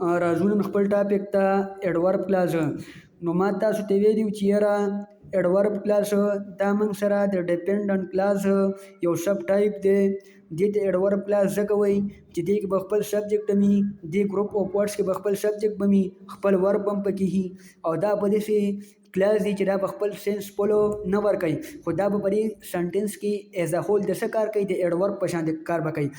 راځو نن خپل ټاپک ته اډورب کلاس. نو ما تاسو ته ویلي وو چې یاره اډورب کلاس دا موږ سره د ډیپینډنټ کلاس یو سب ټایپ دی. دې ته اډورب کلاس ځکه وایي چې دې کې به خپل سبجیکټ مي، دې ګروپ اف ورډز کې به خپل سبجیکټ به مي، خپل ورب هم پکې وي، او دا به داسې کلاس دی چې دا به خپل سینس پلو نه ورکوي، خو دا به په دې سنټنس کې ایز ا هول د څه کار کوي، د اډورب په شان د کار به کوي.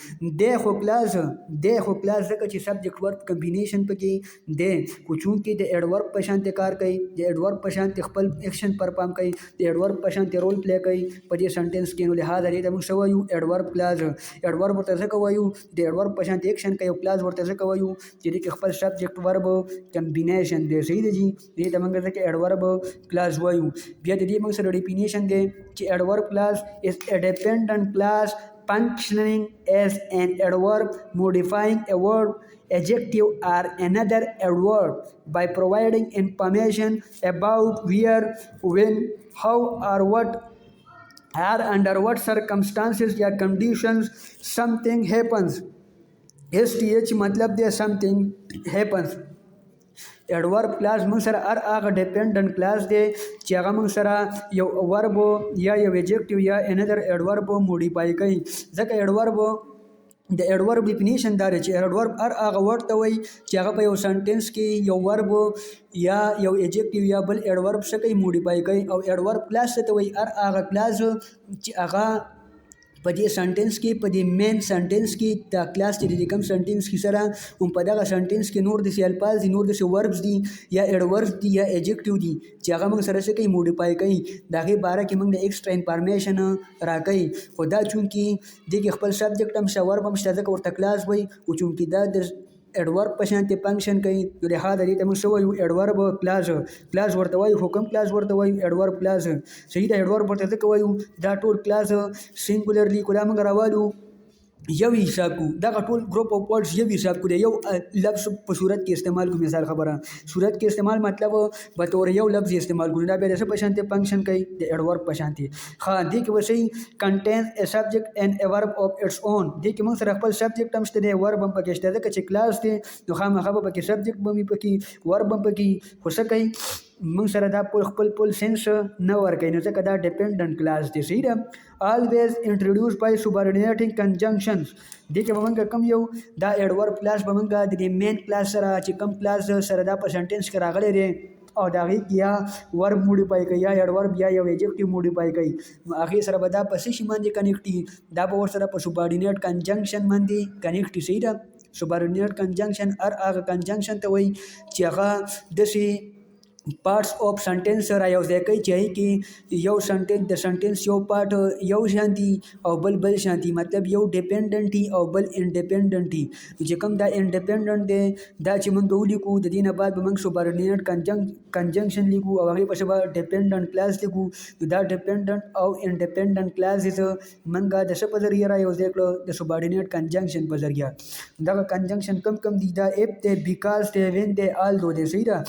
دی خو کلاس ځکه چې سبجیکټ ورب کمبینیشن پکې دی، خو چونکې د اډورب په شان کار کوي، د اډورب په شان خپل ایکشن پرفارم کوي، د اډورب په شان رول پلی کوي په دې سنټنس کې. نو لہذا دې ته موږ څه وایو؟ اډورب کلاس. اډورب ورته ځکه وایو د اډورب په شان ایکشن کوي، او کلاس ورته ځکه وایو چې دې کې خپل سبجیکټ ورب کمبینیشن دی. صحیح دی جی؟ دې ته موږ ځکه اډورب کلاس وایو. بیا د دې موږ سره ډیفینیشن دی چې اډورب کلاس از ا ډیپینډنٹ کلاس functioning as an adverb modifying a word, adjective or another adverb by providing information about where, when, how or what or under what circumstances or conditions something happens. STH मतलब दे something happens. Adverb class موږ سره هر هغه ډیپینډنٹ کلاس دی چې هغه موږ سره یو ورب یا یو ایجیکټیو یا انذر ایڈورب موډیفای کوي. ځکه ایڈورب د ایڈورب ډیفینیشن دا دی چې ایڈورب هر هغه ورډ ته وایي چې هغه په یو سنټنس کې یو ورب یا یو ایجیکټیو یا بل ایڈورب څه کوي، موډیفای کوي. او ایڈورب کلاس ته وایي هر هغه کلاس چې هغه په دې سنټنس کې، په دې مین سنټنس کې دا کلاس چې د کوم سنټنس کې سره هم په دغه سنټنس کې نور داسې الفاظ دي، نور داسې وربس دي یا ایڈوربس دي یا ایجیکټیو دي چې هغه موږ سره څه کوي، موډیفای کوي. د هغې باره کې موږ د ایکسټرا انفارمیشن راکوي. خو دا چونکې دې کې خپل سبجیکټ هم شته، ورب هم شته، ځکه ورته کلاس وایي. خو چونکې دا د एडवर्ब په شان ته فنکشن کوي، نو لہذا دې ته موږ څه وایو؟ اډورب کلاس. کلاس ورته وایو، حکم کلاس ورته وایو اډورب کلاس. صحیح ده؟ اډورب ورته ځکه وایو دا ټول کلاس سینګولرلی کله موږ راوالو یو حساب کو، دغه ټول ګروپ اف ورډز یو حساب کو دی، یو لفظ په صورت کې استعمال کو. مثال خبره صورت کې استعمال مطلب به تور یو لفظ استعمال کو، دا به څه په شان ته فنکشن کوي، د اډورب په شان ته. ها دې کې وشي کنټینز ا سبجیکټ اینڈ ا ورب اف اټس اون. دې کې موږ سره خپل سبجیکټ هم شته دی، ورب هم پکې شته، ځکه چې کلاس دی نو خامخا به پکې سبجیکټ به پکې، ورب هم پکې. خو څه کوي موږ سره دا خپل سینس نه ورکوي، نو ځکه دا ډیپینډنٹ کلاس دی. صحیح ده؟ always introduced by subordinating conjunctions. دې کې به موږ کوم یو دا اډورب کلاس به موږ د دې مین کلاس سره چې کوم کلاس سره دا په سنټنس کې راغلی دی او د هغې کې یا ورب موډیفای کوي یا اډورب یا یو ایجیکټیو موډیفای کوي، نو هغې سره به دا په څه شي باندې کنیکټ وي؟ دا به ورسره په سوبارډینیټ کنجنکشن باندې کنیکټ وي. صحیح ده؟ سوبارډینیټ کنجنکشن هر هغه کنجنکشن ته وایي چې هغه داسې پارټس اف سنټنس را یو ځای کوي چې هغې کې یو سنټنس د سنټنس یو پارټ یو شان دي او بل شان دي، مطلب یو ډیپینډنټ دي او بل انډیپینډنټ دي. چې کوم دا انډیپینډنټ دی دا چې موږ ولیکو، د دې نه بعد به موږ سوبارډینیټ کنجنکشن لیکو او هغې پسې به ډیپینډنټ کلاس لیکو. نو دا ډیپینډنټ او انډیپینډنټ کلاسز موږ د څه په ذریعه را یو ځای کړو؟ د سوبارډینیټ کنجنکشن په ذریعه. دغه کنجنکشن کم دي؟ دا اف دی، بیکاز دی، وین دی، آل دو دی. صحیح ده؟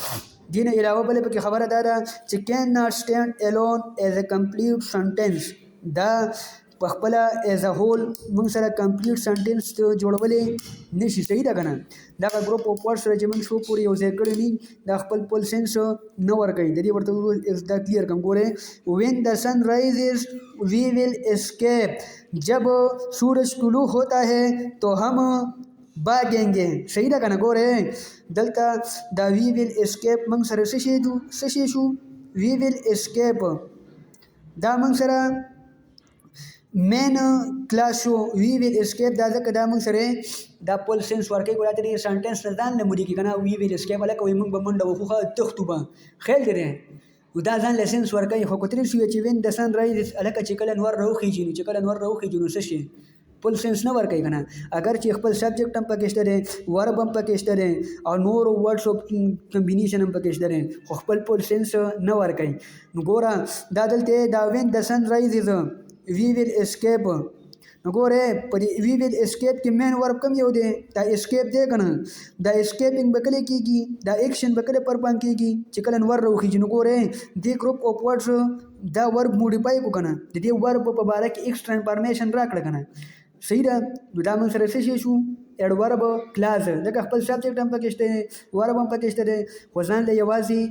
دې نه علاوه بله پکې خبره دا ده چې کین ناٹ سټینډ الون ایز ا کمپلیټ سنټنس. دا په خپله ایز ا هول موږ سره کمپلیټ سنټنس جوړولی نشي. صحیح ده که نه؟ دغه ګروپ اف ورډ سره چې موږ شو پورې یو ځای کړی دي دا خپل سینس نه ورکوي. د دې ورته دا کلیر کړم. ګورئ وین د سن رائزز وی ول اسکیپ. جب سورج طلوع ہوتا ہے تو ہم भागेंगे. صحیح ده که نه؟ ګورئ دلته دا وی ویل اسکیپ موږ سره څه شی شو؟ وی ویل اسکیپ دا موږ سره مین کلاس شو. وی ویل اسکیپ دا ځکه دا موږ سره دا پل سینس ورکوي. ګوره ته دې سنټنس ته ځان نه موډي کړي که نه، وی ویل اسکیپ هلکه وایي موږ به منډه وخو تښتو به، خیال دی دی دا ځان له سینس ورکوي. خو کترې شوې چې وین د سن رایز هلکه چې کله نور راوخیږي نو چې کله نور راوخیږي نو څه شي پل سینس نه ورکوي که نه. اگر چې خپل سبجیکټ هم پکې شته دی، ورب هم پکې شته دی او نور ورډس اف کمبینیشن هم پکې شته دی، خو خپل پل سینس نه ورکوي. نو ګوره دا دلته دا وین د سن رایزز وی ویل اسکیپ. نو ګورئ په دې وی ویل اسکیپ کې مین ورب کم یو دی؟ دا اسکیپ دی که نه؟ دا اسکیپینګ به کله کېږي؟ دا ایکشن به کله پرفارم کېږي؟ چې کله نور راوخیږي. نو ګورئ دې ګروپ اف ورډز دا ورب موډیفای کړو که نه، د دې ورب په باره کې ایکسټرا انفارمیشن راکړه که نه. صحیح ده؟ نو دا موږ سره څه شی شو؟ اډورب کلاز ځکه خپل سبجیکټ هم پکې شته ورب هم پکې شته دی خو ځان له یوازې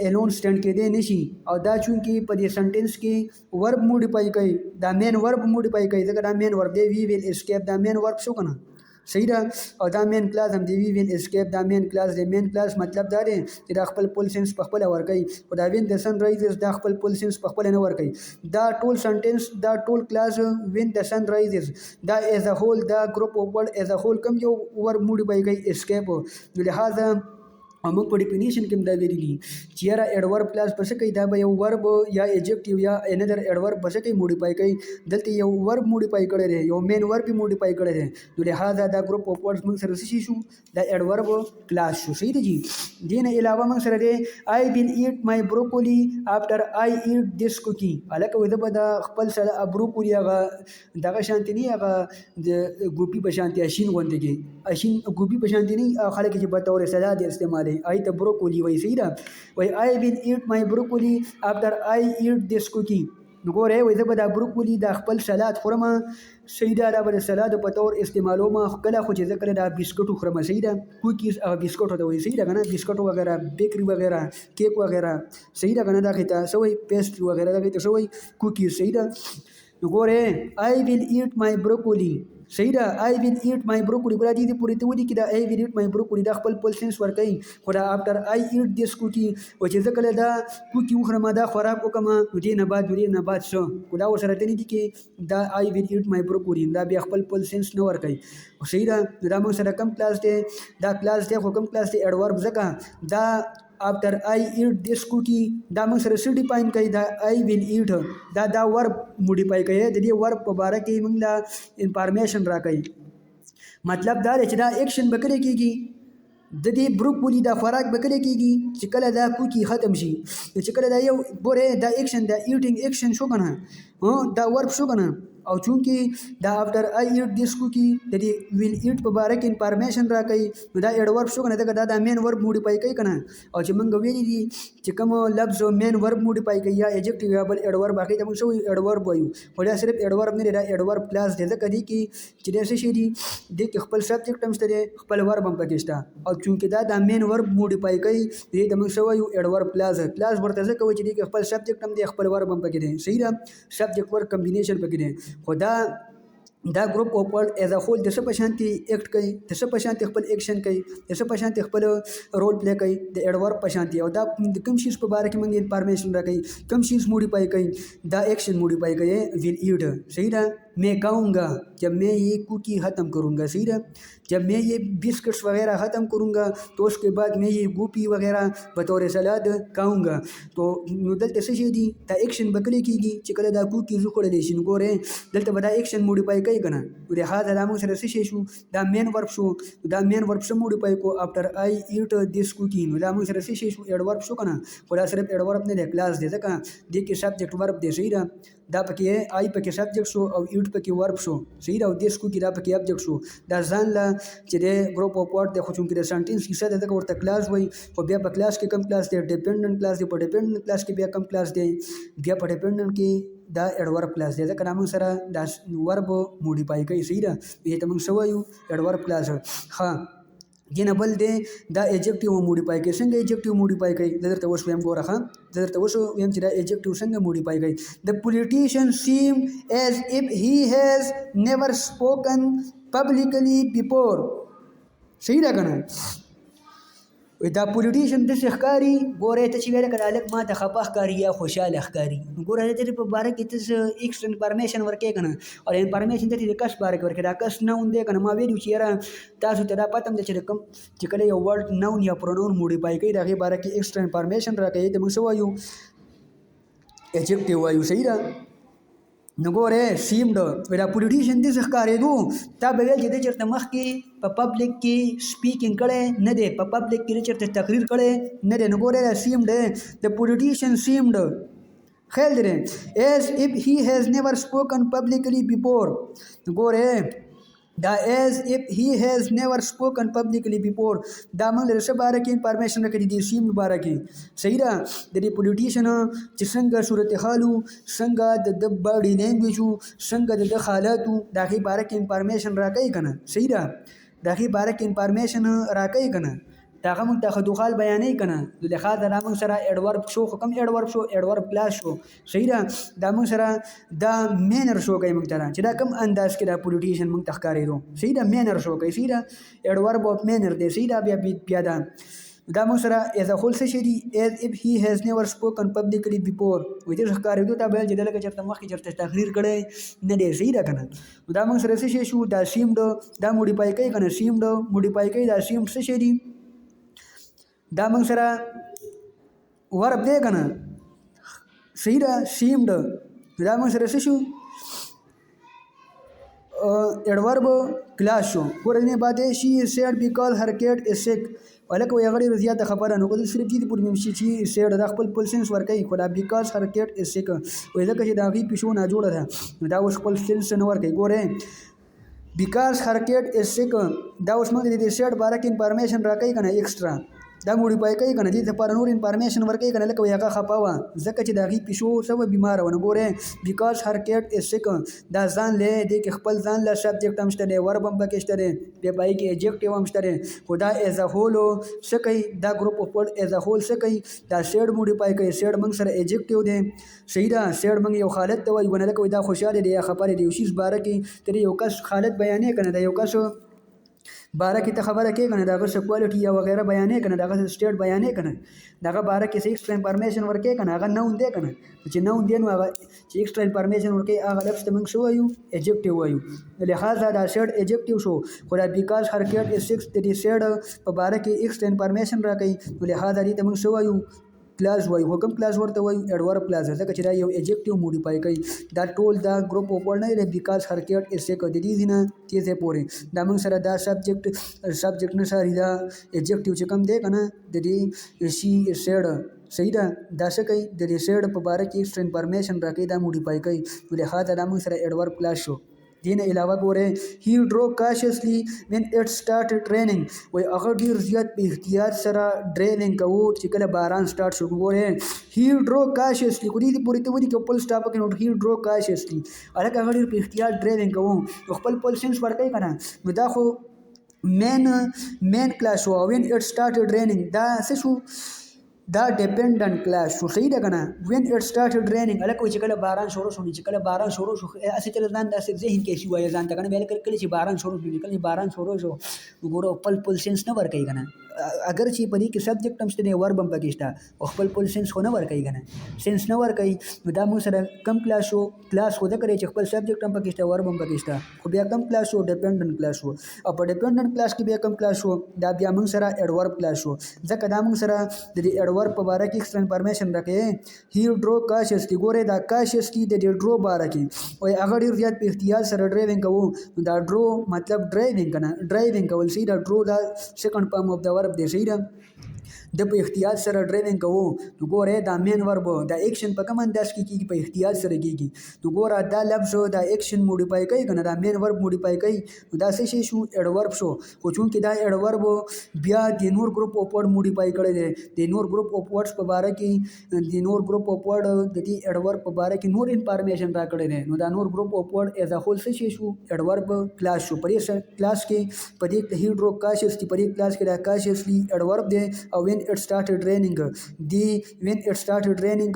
الون سټینډ کېدی نشي او دا چونکې په دې سنټنس کې ورب موډیفای کوي دا مین ورب موډیفای کوي ځکه دا مین ورب دی وی ویل اسکیپ دا مین ورب شو کنه صحیح ده او دا مین کلاس هم دی وی وین اسکیپ دا مین کلاس دی مین کلاس مطلب دا دی چې دا خپل پول سنس په خپل ورکوي او دا وین د سن رایزز دا خپل پول سنس په خپل نه ورکوي دا ټول سنټنس دا ټول کلاس وین د سن رایزز دا ایز ا هول دا گروپ اف ورډ ایز ا هول کم یو ور موډیفای کوي اسکیپ نو لہذا موږ په ډیفینیشن کې دا ویلي چې یاره اډورب کلاس پس کوي دا به یو ورب یا ایجکټیو یا انذر اډورب پس کوي موډیفای کوي دلته یو ورب موډیفای کړی دی یو مین ورب موډیفای کړی دی نو لہذا دا گروپ اف ورډز موږ سره څه شو دا اډورب کلاس شو صحیح دی جی دین علاوه موږ سره دی آی ویل ایټ مای بروکولی افټر آی ایټ دس کوکی الکه وې د په خپل سره بروکولی هغه دغه شانتی نه هغه د ګوپی په شانتی اشین غونډه کې اشین ګوپی په شانتی نه خلک چې په تور سلاد استعمالي I the broccoli وای صحیح ده وای I will eat my broccoli after I eat this cookie نو ګوره وای زه به دا بروکولی دا خپل سلاد خورم صحیح ده دا به د سلاد په تور استعمالوم کله خو چې زه کله دا بسکټو خورم صحیح ده کوکیز هغه بسکټو ته وایي صحیح ده که نه بسکټو وغیره بیکري وغیره کیک وغیره صحیح ده که نه دغې ته څه وایي پیسټري وغیره دغې ته څه وایي کوکیز صحیح ده نو ګوره I will eat my broccoli صحیح ده I will eat my broccoli ګوره دې پورې ته ودی کې دا I will eat my broccoli دا خپل پل سنس ورکوي خو دا after I eat this cookie و چې زه کله دا کوکي وخورم دا خوراک وکړم نو دې نه بعد څه خو دا ورسره ته نه دي کې دا I will eat my broccoli دا بیا خپل پل سنس نه ورکوي صحیح ده دا موږ سره کم کلاس دی دا کلاس دی خو کم کلاس دی اډورب ځکه دا after I eat this cookie دا موږ سره څه ډیفاین کوي دا I will eat دا ورب موډیفای کوي د دې ورب په باره کې موږ لا انفارمیشن راکوي مطلب دا دی چې دا ایکشن به کله کېږي د دې بروکولی دا خوراک به کله کېږي چې کله دا کوکي ختم شي چې کله دا یو ګورې دا ایکشن دا ایټینګ ایکشن شو که نه دا ورب شو که نه او چونکې دا افټر آی ایټ دیس کوکي د دې ویل ایټ په باره کې انفارمیشن راکوي نو دا اډورب شو که نه ځکه دا مین ورب موډیفای کوي که نه او چې موږ ویلي دي چې کوم لفظ مین ورب موډیفای کوي یا ایجکټیو یا بل اډورب هغې ته موږ څه وایو اډورب وایو خو دا صرف اډورب نه دی دا اډورب کلاس دی ځکه دې کې چې دا څه شی دي دې کې خپل سبجیکټ هم شته دی خپل ورب هم پکې شته او چونکې دا مین ورب موډیفای کوي دې ته موږ څه وایو اډورب کلاس ورته ځکه وایي چې دې کې خپل سبجیکټ هم دی خپل ورب هم پکې دی صحیح ده سبجیکټ ورب کمبینیشن پکې دی خو دا گروپ اف ورډ ایز ا هول د څه په شانتي ایکټ کوي د څه په شانتي خپل ایکشن کوي د څه په شانتي خپل رول پلی کوي د اډورب په شانتي او دا د کوم شیز په باره کې موږ انفارمیشن راکوي کوم شیز موډیفای کوي دا ایکشن موډیفای کوي ویل ایټ صحیح ده मैं खाऊंगा जब मैं ये कुकी ख़त्म करूँगा सही है जब मैं ये बिस्किट्स वगैरह ख़त्म करूँगा तो उसके बाद मैं ये गोपी वगैरह बतौर सलाद खाऊँगा तो दलते से दी दा एक्शन बकले की चिकल दा कुकी जुखड़ लेशन गोरे दलते बदा एक्शन मोडिफाई कई कना उरे हाथ दामो सर से शू दा मेन वर्ब से मोडिफाई को after I eat this cookie दामो सर से शू एडवर्ब शो कना खुदा सिर्फ एडवर्ब ने क्लास दे सका देख के सब्जेक्ट वर्ब दे सही रहा دا پکې آی پکې سبجیکټ شو او ایټ پکې ورب شو صحیح ده او دیس کو کې دا پکې ابجیکټ شو دا ځان لا چې د ګروپ اف ورډ د خو چونکې د سنټنس کیسه ده دغه ورته کلاس وای خو بیا په کلاس کې کم کلاس دی ډیپندنت کلاس دی په ډیپندنت کلاس کې بیا کم کلاس دی بیا په ډیپندنت کې دا اډورب کلاس دی ځکه موږ سره دا ورب موډیفای کوي صحیح ده به ته موږ سوایو اډورب کلاس ها جنه بل دی دا ایجکټیو موډیفای کوي څنګه ایجکټیو موډیفای کوي درته وښو هم ګوره ښه درته وښو هم چې دا ایجکټیو څنګه موډیفای کوي د پولیټیشن سیم ایز اف هی هیز نیور سپوکن پبلکلی بیفور صحیح ده کنه دا پولیټیشن د ښکاری ګوره ته چې ویل کړه الک ما ته خپه ښکاری یا خوشاله ښکاری ګوره ته په باره کې ته ایکس انفارمیشن ورکې کنه او انفارمیشن ته د کس باره کې ورکې دا کس نون دی کنه ما ویلو چې یاره تاسو ته دا پته هم ده چې کوم چې کله یو ورډ نون یا پرونون موډیفای کوي د هغې باره کې ایکسټرا انفارمیشن راکوي ته موږ څه وایو ایجکټیو وایو صحیح ده نو ګوره سیمډ دا پولیټیشن دې ښکارېدو تا به ویل چې دی چېرته مخکې په پبلک کې سپیکینګ کړی نه دی په پبلک کې چېرته تقریر کړی نه دی نو ګوره دا سیمډ د پولیټیشن سیمډ خیال دی ایز اف هی هیز نیور سپوکن پبلکلی بیفور ګوره دا ایز اف هی هیز نیور سپوکن پبلکلی بیفور دا موږ له څه باره کې انفارمیشن راکړي دي سیم باره کې صحیح ده د دې پولیټیشن چې څنګه صورتحال څنګه د باډي لینګویج څنګه د حالاتو د هغې باره کې انفارمیشن راکوي که نه صحیح ده دغه باره کې انفارمیشن راکوي کنه داغه موږ ته خدوخال بیانې کنه د لخوا دا موږ سره ایڈورب شو کوم ایڈورب شو ایڈورب کلاس شو صحیح ده دا موږ سره دا مینر شو کوي موږ ته چې دا کم انداز کې دا پولیټیشن موږ تخکارې دو صحیح ده مینر شو کوي صحیح ده ایڈورب اف مینر دی صحیح ده بیا دا موږ سره as a whole څه دي as if he has never spoken publicly before وې دې ښکارې دوه ته بل چې دلته چرته مخکې چرته تقریر کړي نه دی صحیح ده کنه دا موږ سره څه شو دا سیمډ دا موډیفای کوي کنه سیمډ موډیفای کوي دا سیمډ څه دي دا موږ سره ورب دی کنه صحیح ده سیمډ دا موږ سره څه شو ایڈورب کلاس شو ورنه بعد شي said because her cat is sick ولکه وی غړي زیاته خبره نو کله صرف دې پورې مشي چې سیډ د خپل پلسنس ورکوي خو دا بیکاز هر کیټ از سیک وای ځکه چې دا غي پښو نه جوړه ده دا اوس خپل سنس نه ورکوي ګوره بیکاز هر کیټ از سیک دا اوس موږ دې سیډ باره کې انفارمیشن راکوي کنه ایکسترا دا موډیفای کوي کنه دې لپاره نور انفارمیشن ورکوي کنه لکه وی هغه خپاوه ځکه چې دا غي پښو سبب بیمار ونه ګوره بیکاز هر کیټ از سیک دا ځان له دې کې خپل ځان له سبجیکټ هم شته ورب هم پکې شته به پای کې ایجکټیو هم شته خدا ایز ا هول څه کوي دا ګروپ اف ورډ ایز ا هول څه کوي دا سیډ موډیفای کوي سیډ موږ سره ایجکټیو دی صحیح ده سیډ موږ یو حالت ته وایو نه لکه دا خوشاله دی یا خبره دی شي باره کې تر یو کس حالت بیانې کنه دا یو کس باره کې ته خبره کې کنه داغه کوالټي یا وغیرہ بیانې کنه داغه سټیټ بیانې کنه داغه باره کې ایکسترا انفارمیشن ورکې کنه هغه نو دی کنه چې نو دی نو هغه چې ایکسترا انفارمیشن ورکې هغه لفظ ته موږ شو وایو ایجکټیو وایو لہذا دا سټ ایجکټیو شو خو دا بیکاز هر کېټ از 6 د دې سټ په باره کې ایکسترا انفارمیشن راکې لہذا دې ته موږ شو وایو کلاس وایو حکم کلاس ورته وایو ایڈورب کلاس ځکه چې دا یو ایجکټیو موډیفای کوي دا ټول دا ګروپ اف ورډ نه دی بیکاز هر کېټ از سیک د دې نه تیزه پورې دا موږ سره دا سبجیکټ نه ساري دا ایجکټیو چې کوم دی کنه د دې شي سیډ صحیح ده دا څه کوي د دې سیډ په باره کې ایکسترا انفارمیشن راکوي دا موډیفای کوي لہذا دا موږ سره ایڈورب کلاس شو دین علاوه ګوره هی ډرو کاشسلی when it started raining وای هغه ډیر زیات په احتیاط سره ډریننګ کوو چې کله باران سٹارټ شو ګوره هی ډرو کاشسلی کو دې پوری ته ودی کې پل سٹاپ کې نو هی ډرو کاشسلی هغه ډیر په احتیاط ډریننګ کوو خپل پل سنس ورکړي کنه نو دا خو مین کلاس وو when it started raining دا څه شو دا ډیپندنت کلاس شو صحیح ده کنه when it started raining الکه چې کله باران شروع شو چې کله باران شروع شو اسی چې ځان داسې ذهن کې شي وای ځان ته کنه ویل کله چې باران شروع شو کله باران شروع شو وګوره خپل سنس نه ور کوي کنه اگر چې په دې کې سبجیکټ هم شته ورب هم پکې شته او خپل سنس خو نه ور کوي کنه سنس نه ور کوي نو دا موږ سره کم کلاس شو کلاس خو دا کوي چې خپل سبجیکټ هم پکې شته ورب هم پکې شته خو بیا کم کلاس شو ډیپندنت کلاس شو او په ډیپندنت کلاس کې بیا کم کلاس شو دا بیا موږ سره ایڈورب کلاس شو ځکه دا موږ سره د دې ایڈورب په باره کې انفارمیشن راکې هی ډرو کاشسلی ګوره دا کاشسلی د دې ډرو باره کې او هغه ډیر زیات په احتیاط سره ډرایوینګ کوو دا ډرو مطلب ډرایوینګ کنه ډرایوینګ کول سی دا ډرو دا سیکنډ فارم اف دا ورب دی صحیح ده د په احتیاط سره ډرایوینګ کوو نو ګوره دا مین ورب دا ایکشن په کوم انداز کې کیږي په احتیاط سره کیږي نو ګوره دا لفظ دا ایکشن موډیفای کوي کنه دا مین ورب موډیفای کوي نو دا څه شي شو ایڈورب شو خو چون کې دا ایڈورب بیا د نور ګروپ اف ورډ موډیفای کړی دی د نور ګروپ اف ورډز په باره کې د نور ګروپ اف ورډ د دې ایڈورب په باره کې نور انفارمیشن را کړی دی نو دا نور ګروپ اف ورډ ایز ا هول څه شي شو ایڈورب کلاس شو په دې کلاس کې په دې هیډرو کاشسلی په دې کلاس کې دا کاشسلی ایڈورب دی او when it started raining when it started raining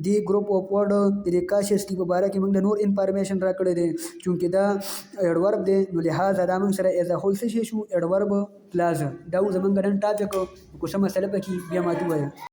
دی ګروپ اف ورډ د کاشسلی په باره کې موږ د نور انفارمیشن را کړی دی چونکه دا ایڈورب دی نو لہذا دا موږ سره ایز ا هول څه شي شو ایڈورب کلاس دا زمونږ نن ټاپک کو څه مسله پکې بیا ماتو وایي